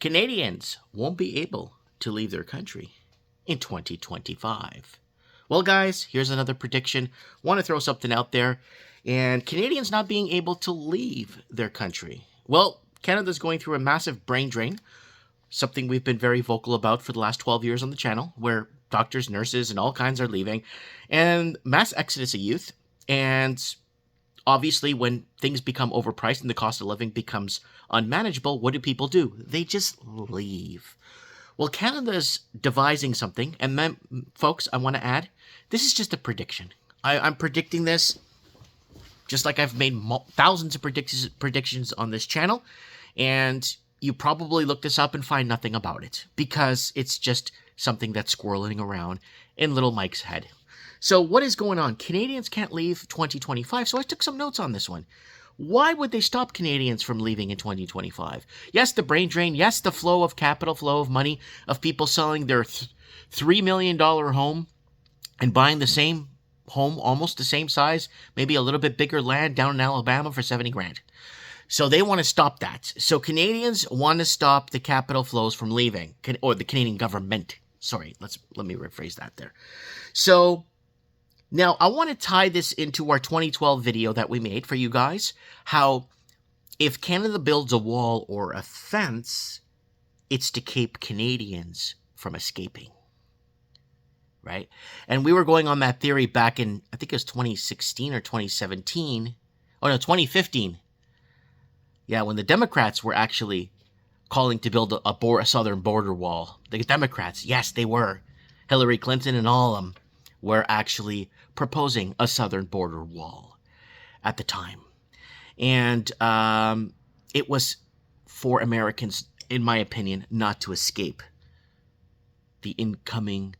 Canadians won't be able to leave their country in 2025. Well, guys, here's another prediction. Want to throw something out there. And Canadians not being able to leave their country. Well, Canada's going through a massive brain drain, something we've been very vocal about for the last 12 years on the channel, where doctors, nurses, and all kinds are leaving, and mass exodus of youth. And obviously, when things become overpriced and the cost of living becomes unmanageable, what do people do? They just leave. Well, Canada's devising something, and then, folks, I want to add, this is just a prediction. I'm predicting this just like I've made thousands of predictions on this channel, and you probably look this up and find nothing about it, because it's just something that's squirreling around in little Mike's head. So what is going on? Canadians can't leave 2025, so I took some notes on this one. Why would they stop Canadians from leaving in 2025? Yes, the brain drain. Yes, the flow of capital, flow of money, of people selling their $3 million home and buying the same home, almost the same size, maybe a little bit bigger land down in Alabama for 70 grand. So they want to stop that. So Canadians want to stop the capital flows from leaving, or the Canadian government. Sorry, let me rephrase that there. So now I want to tie this into our 2012 video that we made for you guys, how if Canada builds a wall or a fence, it's to keep Canadians from escaping. Right? And we were going on that theory back in, I think it was 2016 or 2017. Oh, no, 2015. Yeah, when the Democrats were actually calling to build a southern border wall. The Democrats, yes, they were. Hillary Clinton and all of them were actually proposing a southern border wall at the time. And it was for Americans, in my opinion, not to escape the incoming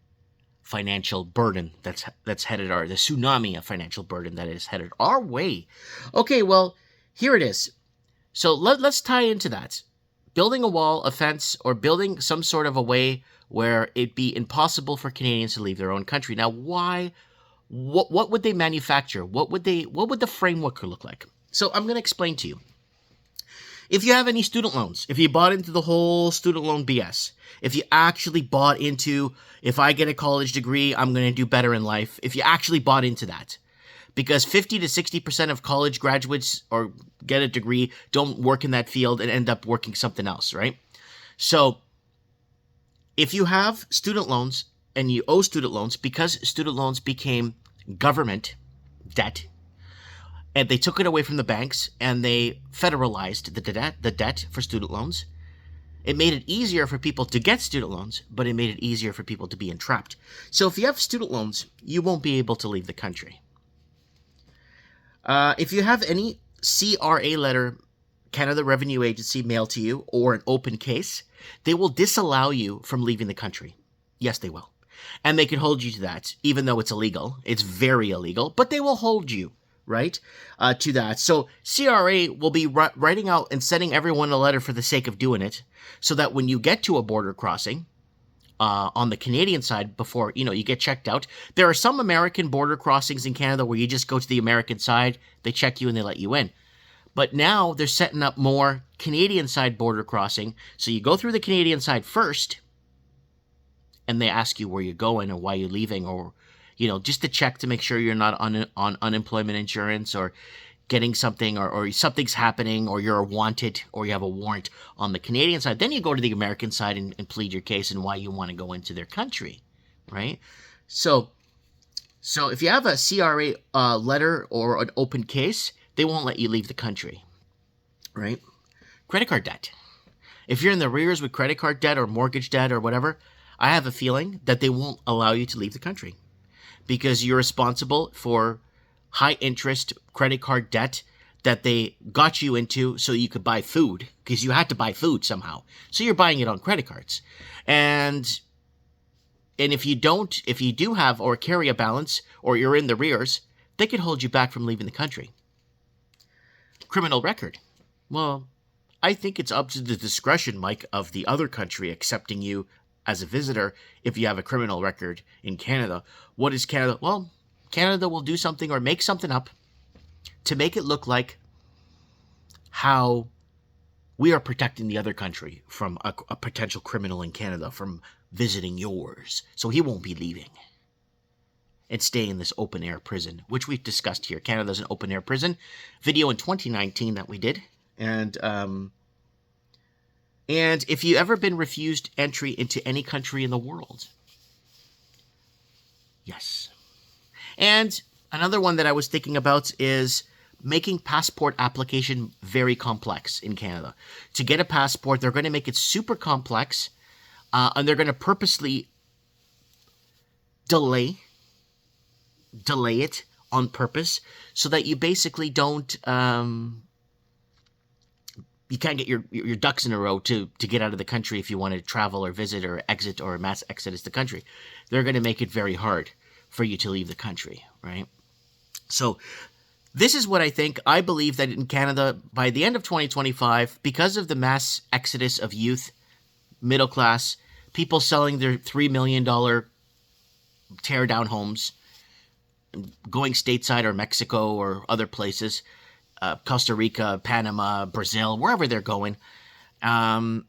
financial burden that's headed the tsunami of financial burden that is headed our way. Okay, well, here it is. So let's tie into that. Building a wall, a fence, or building some sort of a way where it'd be impossible for Canadians to leave their own country. Now, why? What would they manufacture? What would the framework look like? So I'm going to explain to you. If you have any student loans, if you bought into the whole student loan BS, if you actually bought into, if I get a college degree, I'm going to do better in life, if you actually bought into that, because 50 to 60% of college graduates or get a degree don't work in that field and end up working something else, right? So if you have student loans and you owe student loans because student loans became government debt, and they took it away from the banks and they federalized the debt for student loans. It made it easier for people to get student loans, but it made it easier for people to be entrapped. So if you have student loans, you won't be able to leave the country. If you have any CRA letter, Canada Revenue Agency, mailed to you, or an open case, they will disallow you from leaving the country. Yes, they will. And they can hold you to that, even though it's illegal. It's very illegal, but they will hold you, right, to that. So CRA will be writing out and sending everyone a letter for the sake of doing it, so that when you get to a border crossing, on the Canadian side, before, you get checked out, there are some American border crossings in Canada where you just go to the American side, they check you and they let you in. But now they're setting up more Canadian side border crossing, so you go through the Canadian side first, and they ask you where you're going or why you're leaving, or just to check to make sure you're not on unemployment insurance or getting something, or something's happening, or you're wanted, or you have a warrant on the Canadian side. Then you go to the American side and plead your case and why you want to go into their country, right? So if you have a CRA letter or an open case, they won't let you leave the country, right? Credit card debt. If you're in the rears with credit card debt or mortgage debt or whatever, I have a feeling that they won't allow you to leave the country, because you're responsible for high interest credit card debt that they got you into so you could buy food, because you had to buy food somehow. So you're buying it on credit cards. And if you do have or carry a balance, or you're in the rears, they could hold you back from leaving the country. Criminal record. Well, I think it's up to the discretion, Mike, of the other country accepting you as a visitor if you have a criminal record in Canada. What is Canada? Well, Canada will do something or make something up to make it look like how We are protecting the other country from a potential criminal in Canada from visiting yours. So he won't be leaving and stay in this open-air prison, which we've discussed here. Canada's an open-air prison. Video in 2019 that we did. And if you ever been refused entry into any country in the world, yes. And another one that I was thinking about is making passport application very complex in Canada. To get a passport, they're going to make it super complex, and they're going to purposely delay it on purpose so that you basically don't you can't get your ducks in a row to get out of the country if you want to travel or visit or exit or mass exodus the country. They're going to make it very hard for you to leave the country, right? So this is what I think. I believe that in Canada, by the end of 2025, because of the mass exodus of youth, middle class, people selling their $3 million tear-down homes, going stateside or Mexico or other places, Costa Rica, Panama, Brazil, wherever they're going, they're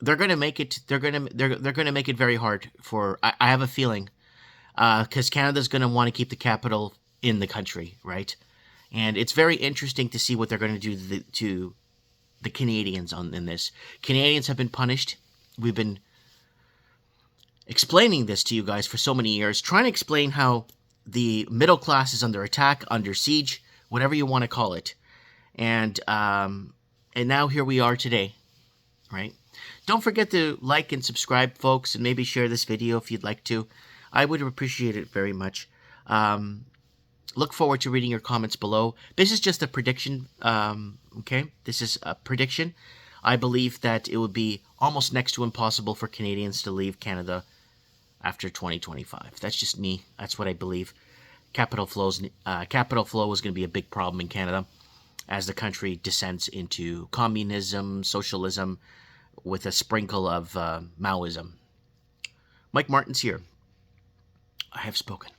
going to make it. They're going to make it very hard for. I have a feeling, because Canada's going to want to keep the capital in the country, right? And it's very interesting to see what they're going to do to the Canadians in this. Canadians have been punished. We've been explaining this to you guys for so many years, trying to explain how the middle class is under attack, under siege, whatever you want to call it. And now here we are today, right? Don't forget to like and subscribe, folks, and maybe share this video if you'd like to. I would appreciate it very much. Look forward to reading your comments below. This is just a prediction, okay? This is a prediction. I believe that it would be almost next to impossible for Canadians to leave Canada after 2025. That's just me. That's what I believe. Capital flow is going to be a big problem in Canada as the country descends into communism, socialism, with a sprinkle of Maoism. Mike Martins here. I have spoken.